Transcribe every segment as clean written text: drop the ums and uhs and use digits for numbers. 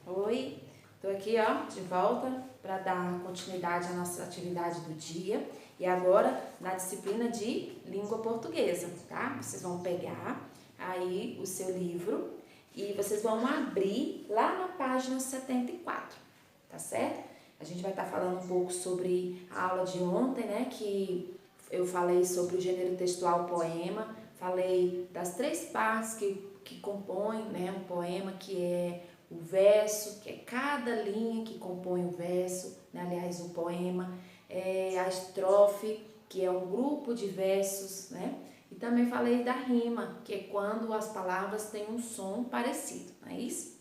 Oi, tô aqui, ó, de volta para dar continuidade à nossa atividade do dia e agora na disciplina de língua portuguesa, tá? Vocês vão pegar aí o seu livro e vocês vão abrir lá na página 74, tá certo? A gente vai estar falando um pouco sobre a aula de ontem, né, que eu falei sobre o gênero textual poema, falei das três partes que compõem, né, um poema, que é o verso, que é cada linha que compõe o verso, né? Aliás, o poema, a estrofe, que é um grupo de versos, né? E também falei da rima, que é quando as palavras têm um som parecido, não é isso?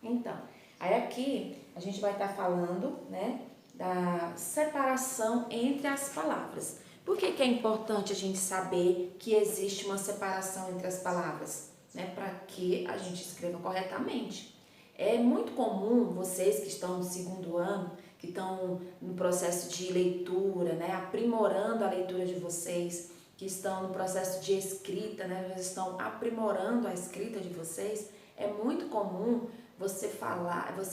Então, aí aqui a gente vai estar falando, né, da separação entre as palavras. Por que é importante a gente saber que existe uma separação entre as palavras? Né, para que a gente escreva corretamente. É muito comum vocês que estão no segundo ano, que estão no processo de leitura, né, aprimorando a leitura de vocês, que estão no processo de escrita, né, vocês estão aprimorando a escrita de vocês, é muito comum você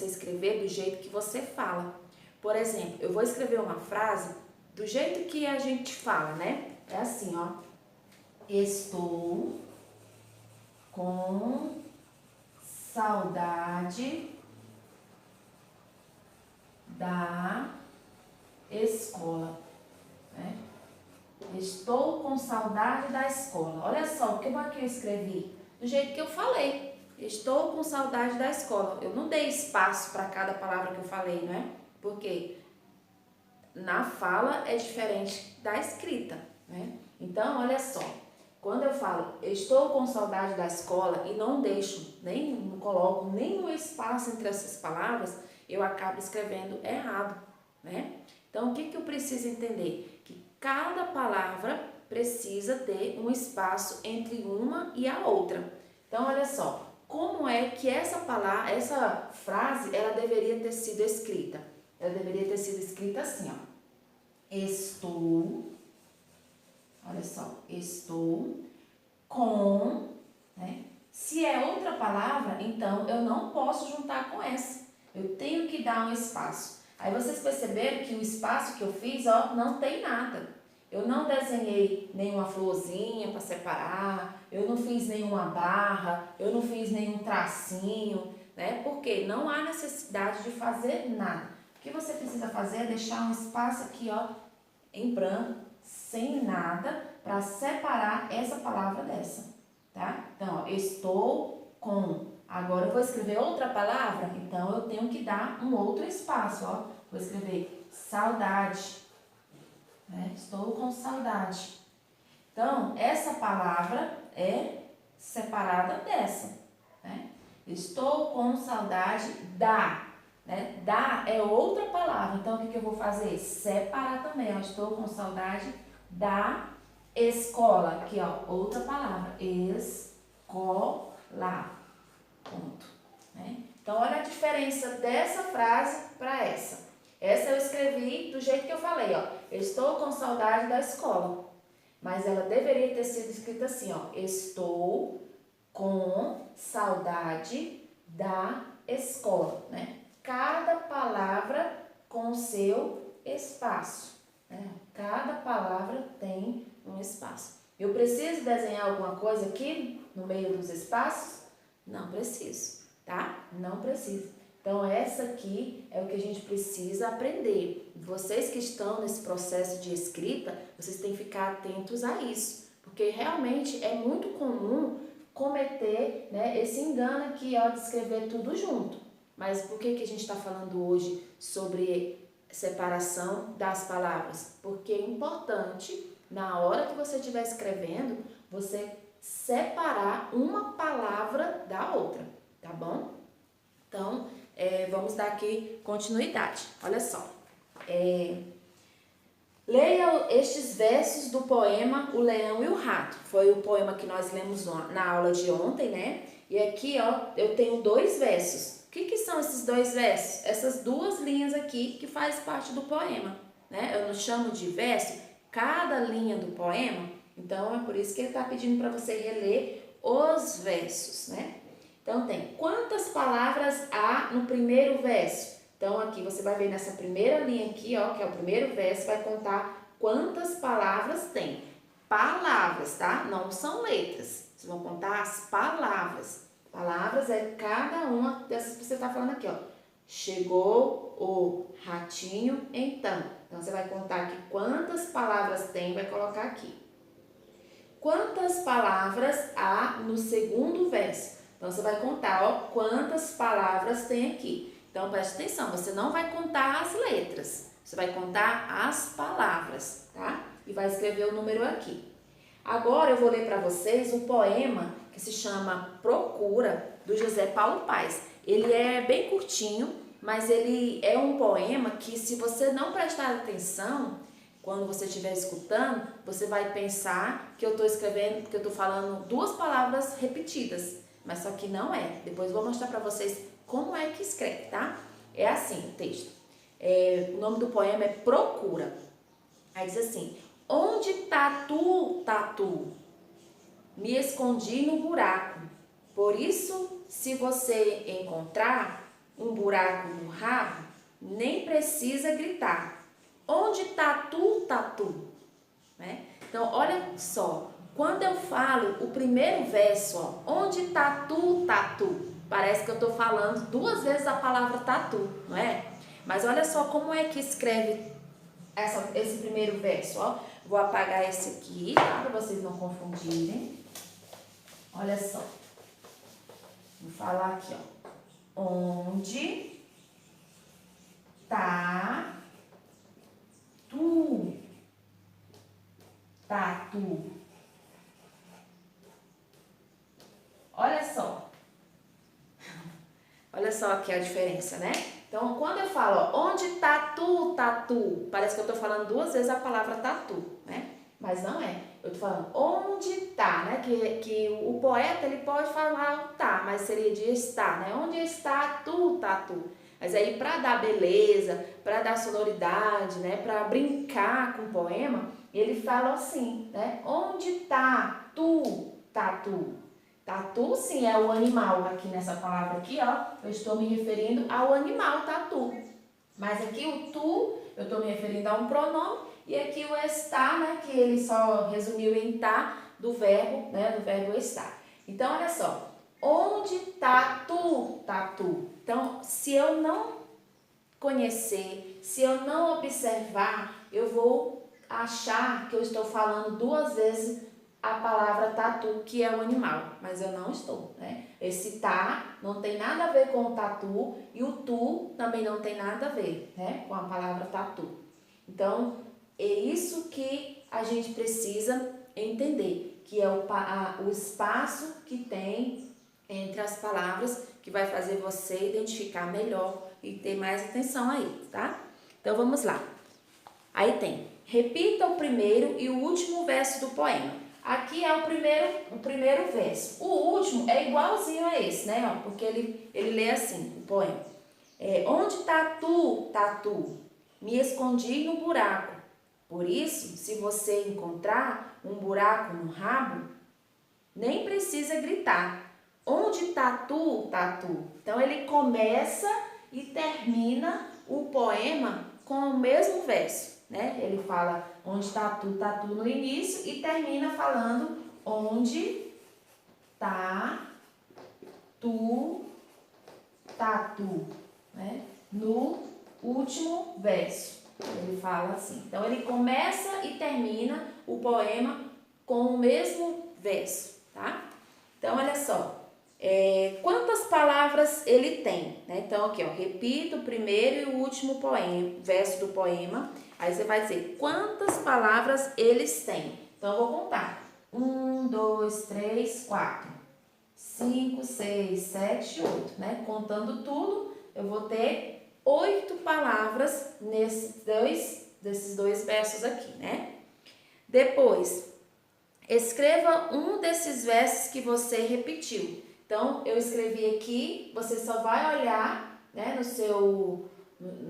escrever do jeito que você fala. Por exemplo, eu vou escrever uma frase do jeito que a gente fala, né? É assim, ó. Estou com saudade da escola, né? Estou com saudade da escola. Olha só, como é que eu escrevi? Do jeito que eu falei. Estou com saudade da escola. Eu não dei espaço para cada palavra que eu falei, não é? Porque na fala é diferente da escrita, né? Então, olha só. Quando eu falo, estou com saudade da escola e não coloco nenhum espaço entre essas palavras, eu acabo escrevendo errado, né? Então, o que eu preciso entender? Que cada palavra precisa ter um espaço entre uma e a outra. Então, olha só, como é que essa frase, ela deveria ter sido escrita? Ela deveria ter sido escrita assim, ó. Olha só, estou com, né? Se é outra palavra, então eu não posso juntar com essa. Eu tenho que dar um espaço. Aí vocês perceberam que o espaço que eu fiz, ó, não tem nada. Eu não desenhei nenhuma florzinha para separar, eu não fiz nenhuma barra, eu não fiz nenhum tracinho, né? Porque não há necessidade de fazer nada. O que você precisa fazer é deixar um espaço aqui, ó, em branco, sem nada, para separar essa palavra dessa, tá? Então, ó, estou com. Agora eu vou escrever outra palavra, então eu tenho que dar um outro espaço, ó. Vou escrever saudade, né? Estou com saudade. Então, essa palavra é separada dessa, né? Estou com saudade da, né? Da é outra palavra, então o que eu vou fazer? Separar também, ó. Estou com saudade da escola, aqui ó, outra palavra, escola, ponto, né? Então, olha a diferença dessa frase para essa. Essa eu escrevi do jeito que eu falei, ó, estou com saudade da escola, mas ela deveria ter sido escrita assim, ó, estou com saudade da escola, né? Cada palavra com o seu espaço, né? Cada palavra tem um espaço. Eu preciso desenhar alguma coisa aqui no meio dos espaços? Não preciso, tá? Não preciso. Então, essa aqui é o que a gente precisa aprender. Vocês que estão nesse processo de escrita, vocês têm que ficar atentos a isso, porque realmente é muito comum cometer, né, esse engano aqui, ó, de escrever tudo junto. Mas por que a gente está falando hoje sobre separação das palavras? Porque é importante, na hora que você estiver escrevendo, você separar uma palavra da outra, tá bom? Então, vamos dar aqui continuidade. Olha só. Leia estes versos do poema O Leão e o Rato. Foi o poema que nós lemos na aula de ontem, né? E aqui, ó, eu tenho 2 versos. O que são esses 2 versos? Essas 2 linhas aqui que faz parte do poema, né? Eu não chamo de verso cada linha do poema. Então, é por isso que ele está pedindo para você reler os versos, né? Então, tem quantas palavras há contar no primeiro verso. Então, aqui você vai ver nessa primeira linha aqui, ó, que é o primeiro verso, vai contar quantas palavras tem. Palavras, tá? Não são letras. Vocês vão contar as palavras. Palavras é cada uma dessas que você está falando aqui, ó. Chegou o ratinho, então. Então, você vai contar aqui quantas palavras tem, vai colocar aqui. Quantas palavras há no segundo verso? Então, você vai contar, ó, quantas palavras tem aqui. Então, preste atenção, você não vai contar as letras, você vai contar as palavras, tá? E vai escrever o número aqui. Agora, eu vou ler para vocês um poema que se chama Procura, do José Paulo Paes. Ele é bem curtinho, mas ele é um poema que, se você não prestar atenção, quando você estiver escutando, você vai pensar que eu estou escrevendo, que eu estou falando duas palavras repetidas, mas só que não é. Depois eu vou mostrar para vocês como é que escreve, tá? É assim o texto. O nome do poema é Procura. Aí diz assim: onde tá tu, tatu? Me escondi no buraco. Por isso, se você encontrar um buraco no rabo, nem precisa gritar. Onde tá tu, tatu? Né? Então, olha só. Quando eu falo o primeiro verso, ó, onde tá tu, tatu? Parece que eu estou falando duas vezes a palavra tatu, não é? Mas olha só como é que escreve esse primeiro verso, ó. Vou apagar esse aqui, tá? Para vocês não confundirem. Olha só. Vou falar aqui, ó. Onde tá tu, tatu? Olha só. Olha só aqui a diferença, né? Então, quando eu falo, ó, onde tá tu, tatu? Parece que eu tô falando duas vezes a palavra tatu, né? Mas não é. Eu tô falando onde tá, né? Que o poeta, ele pode falar tá, mas seria de estar, né? Onde está tu, tatu? Mas aí, para dar beleza, para dar sonoridade, né? Para brincar com o poema, ele fala assim, né? Onde tá tu, tatu? Tatu, sim, é o animal. Aqui nessa palavra aqui, ó, eu estou me referindo ao animal tatu. Mas aqui o tu, eu estou me referindo a um pronome. E aqui o estar, né, que ele só resumiu em tá, do verbo, né, do verbo estar. Então, olha só. Onde tá tu, tatu? Então, se eu não conhecer, se eu não observar, eu vou achar que eu estou falando duas vezes a palavra tatu, que é o animal, mas eu não estou, né? Esse tá não tem nada a ver com o tatu e o tu também não tem nada a ver, né, com a palavra tatu. Então, é isso que a gente precisa entender, que é o espaço que tem entre as palavras, que vai fazer você identificar melhor e ter mais atenção aí, tá? Então, vamos lá. Aí tem, repita o primeiro e o último verso do poema. Aqui é o primeiro verso. O último é igualzinho a esse, né? Ó, porque ele lê assim, o poema. Onde tá tu, tatu? Me escondi no buraco. Por isso, se você encontrar um buraco no rabo, nem precisa gritar. Onde tá tu, tatu? Então, ele começa e termina o poema com o mesmo verso, né? Ele fala onde tá tu, tatu no início e termina falando onde tá tu, tatu, né? No último verso. Ele fala assim. Então, ele começa e termina o poema com o mesmo verso, tá? Então, olha só. Quantas palavras ele tem, né? Então, aqui, ó, repita o primeiro e o último verso do poema. Aí você vai dizer quantas palavras eles têm. Então, eu vou contar. 1, 2, 3, 4, 5, 6, 7, 8, né? Contando tudo, eu vou ter 8 palavras desses dois versos aqui, né? Depois, escreva um desses versos que você repetiu. Então, eu escrevi aqui, você só vai olhar, né,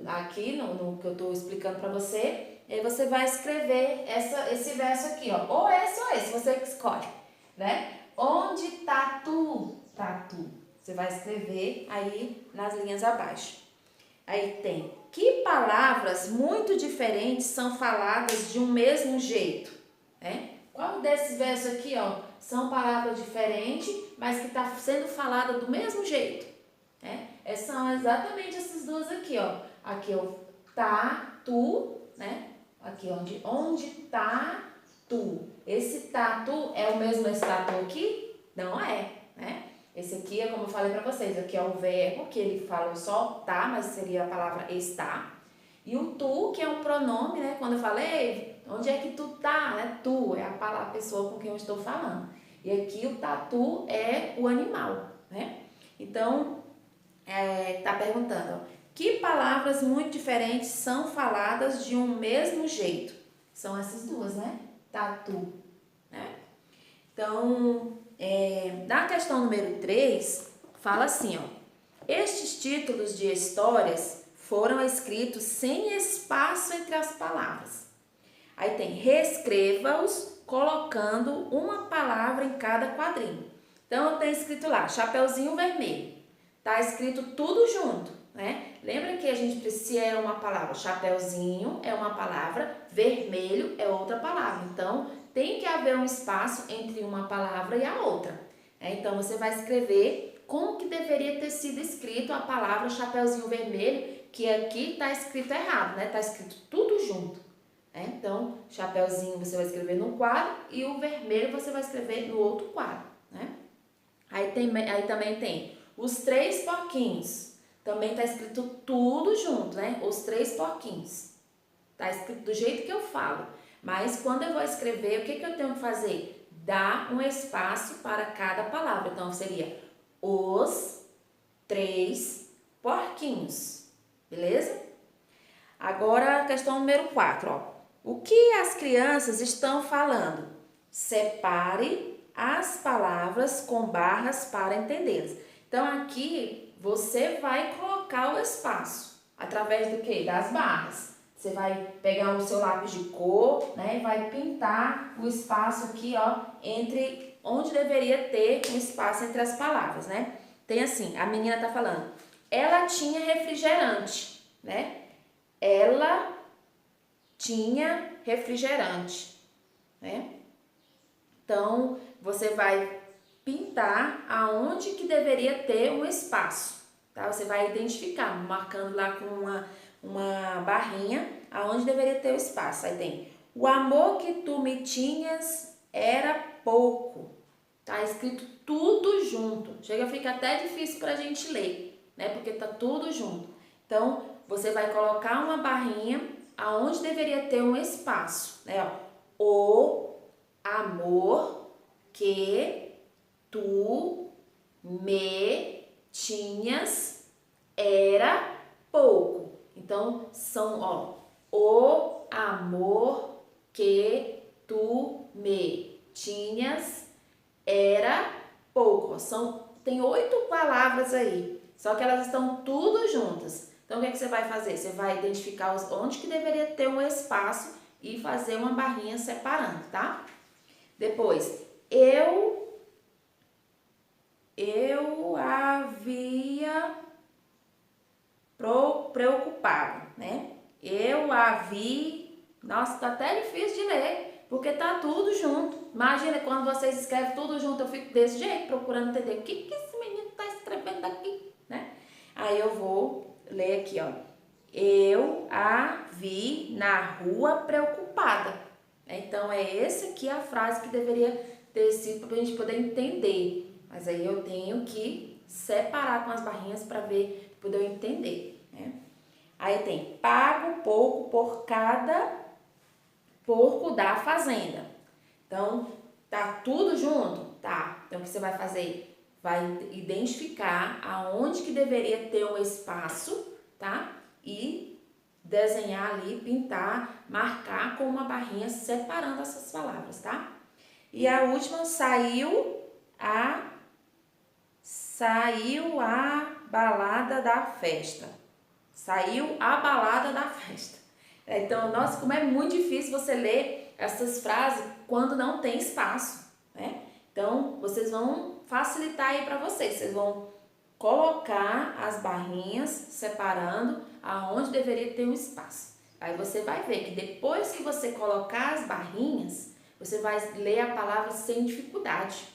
aqui no que eu estou explicando para você, e aí você vai escrever esse verso aqui, ó, ou esse, você que escolhe, né? Onde tá tu, tatu? Você vai escrever aí nas linhas abaixo. Aí tem, que palavras muito diferentes são faladas de um mesmo jeito, né? Qual desses versos aqui, ó, são palavras diferentes, mas que está sendo falada do mesmo jeito, né? São exatamente essas duas aqui, ó. Aqui, ó, tá, tu, né? Aqui, onde tá tu. Esse tá, tu é o mesmo esse tá, tu aqui? Não é, né? Esse aqui é como eu falei pra vocês, aqui é o verbo, que ele falou só tá, mas seria a palavra está. E o tu, que é um pronome, né? Quando eu falei, onde é que tu tá, né? Tu é a pessoa com quem eu estou falando. E aqui o tatu é o animal, né? Então, tá perguntando, ó, que palavras muito diferentes são faladas de um mesmo jeito? São essas duas, né? Tatu, né? Então, na questão número 3, fala assim, ó. Estes títulos de histórias foram escritos sem espaço entre as palavras. Aí tem, reescreva-os colocando uma palavra em cada quadrinho. Então, tem escrito lá, Chapeuzinho Vermelho. Tá escrito tudo junto, né? Lembra que a gente, se é uma palavra, Chapeuzinho é uma palavra, vermelho é outra palavra. Então, tem que haver um espaço entre uma palavra e a outra. Então, você vai escrever como que deveria ter sido escrito a palavra Chapeuzinho Vermelho, que aqui está escrito errado, né? Está escrito tudo junto. Então, Chapeuzinho você vai escrever num quadro e o vermelho você vai escrever no outro quadro, né? Aí também tem os 3 porquinhos. Também está escrito tudo junto, né? Os 3 porquinhos. Está escrito do jeito que eu falo. Mas quando eu vou escrever, o que eu tenho que fazer? Dar um espaço para cada palavra. Então, seria os 3 porquinhos. Beleza? Agora, a questão número 4, ó. O que as crianças estão falando? Separe as palavras com barras para entendê-las. Então, aqui você vai colocar o espaço. Através do quê? Das barras. Você vai pegar o seu lápis de cor, né? E vai pintar o espaço aqui, ó, entre onde deveria ter um espaço entre as palavras, né? Tem assim, a menina tá falando, ela tinha refrigerante, né? Ela tinha refrigerante, né? Então, você vai pintar aonde que deveria ter um espaço, tá? Você vai identificar, marcando lá com uma barrinha aonde deveria ter o espaço. Aí tem, o amor que tu me tinhas era pouco. Tá escrito tudo junto. Chega a ficar até difícil pra gente ler, né? Porque tá tudo junto. Então, você vai colocar uma barrinha aonde deveria ter um espaço, né? Ó, o amor que tu me tinhas era pouco. Então, são, ó, o amor que tu me tinhas era pouco. Tem 8 palavras aí, só que elas estão tudo juntas. Então, o que você vai fazer? Você vai identificar onde que deveria ter um espaço e fazer uma barrinha separando, tá? Depois, eu havia preocupado, né? Nossa, tá até difícil de ler, porque tá tudo junto. Imagina quando vocês escrevem tudo junto, eu fico desse jeito, procurando entender o que esse menino tá escrevendo aqui, né? Aí eu vou ler aqui, ó. Eu a vi na rua preocupada. Então, é essa aqui a frase que deveria ter sido para a gente poder entender. Mas aí eu tenho que separar com as barrinhas para poder eu entender, né? Aí tem, pago pouco por cada porco da fazenda. Então, tá tudo junto? Tá. Então, o que você vai fazer? Vai identificar aonde que deveria ter um espaço, tá? E desenhar ali, pintar, marcar com uma barrinha separando essas palavras, tá? E a última, saiu a balada da festa. Saiu a balada da festa. Então, nossa, como é muito difícil você ler essas frases quando não tem espaço, né? Então, vocês vão facilitar aí para vocês. Vocês vão colocar as barrinhas separando aonde deveria ter um espaço. Aí você vai ver que depois que você colocar as barrinhas, você vai ler a palavra sem dificuldade,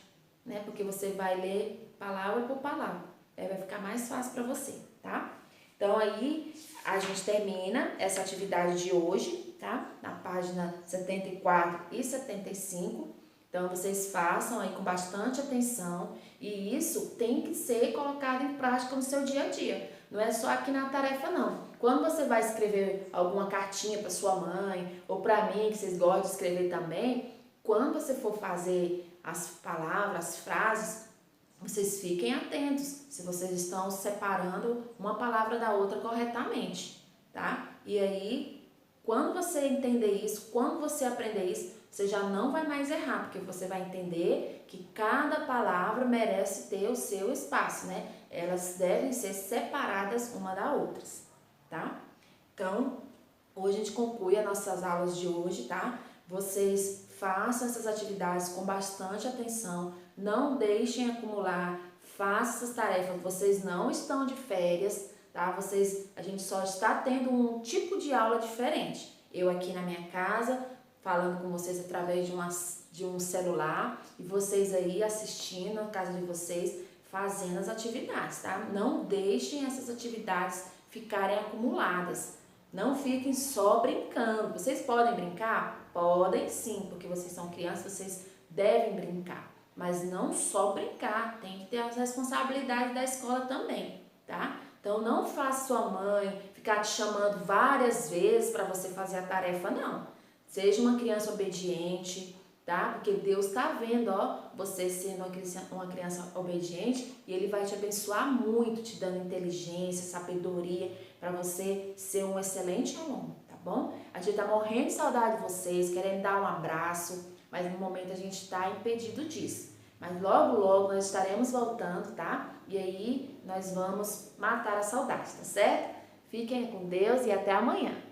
né? Porque você vai ler palavra por palavra. Aí vai ficar mais fácil para você, tá? Então aí a gente termina essa atividade de hoje, tá? Na página 74 e 75. Então vocês façam aí com bastante atenção e isso tem que ser colocado em prática no seu dia a dia. Não é só aqui na tarefa não. Quando você vai escrever alguma cartinha para sua mãe ou para mim, que vocês gostam de escrever também, quando você for fazer as palavras, as frases, vocês fiquem atentos se vocês estão separando uma palavra da outra corretamente, tá? E aí, quando você entender isso, quando você aprender isso, você já não vai mais errar, porque você vai entender que cada palavra merece ter o seu espaço, né? Elas devem ser separadas uma da outra, tá? Então, hoje a gente conclui as nossas aulas de hoje, tá? Vocês façam essas atividades com bastante atenção, não deixem acumular, façam essas tarefas, vocês não estão de férias, tá? A gente só está tendo um tipo de aula diferente. Eu aqui na minha casa, falando com vocês através de um celular e vocês aí assistindo na casa de vocês, fazendo as atividades, tá? Não deixem essas atividades ficarem acumuladas. Não fiquem só brincando. Vocês podem brincar? Podem sim, porque vocês são crianças, vocês devem brincar. Mas não só brincar, tem que ter as responsabilidades da escola também, tá? Então não faça sua mãe ficar te chamando várias vezes para você fazer a tarefa, não. Seja uma criança obediente, tá? Porque Deus está vendo, ó, você sendo uma criança obediente e Ele vai te abençoar muito, te dando inteligência, sabedoria, para você ser um excelente aluno, tá bom? A gente tá morrendo de saudade de vocês, querendo dar um abraço, mas no momento a gente está impedido disso. Mas logo, logo nós estaremos voltando, tá? E aí nós vamos matar a saudade, tá certo? Fiquem com Deus e até amanhã.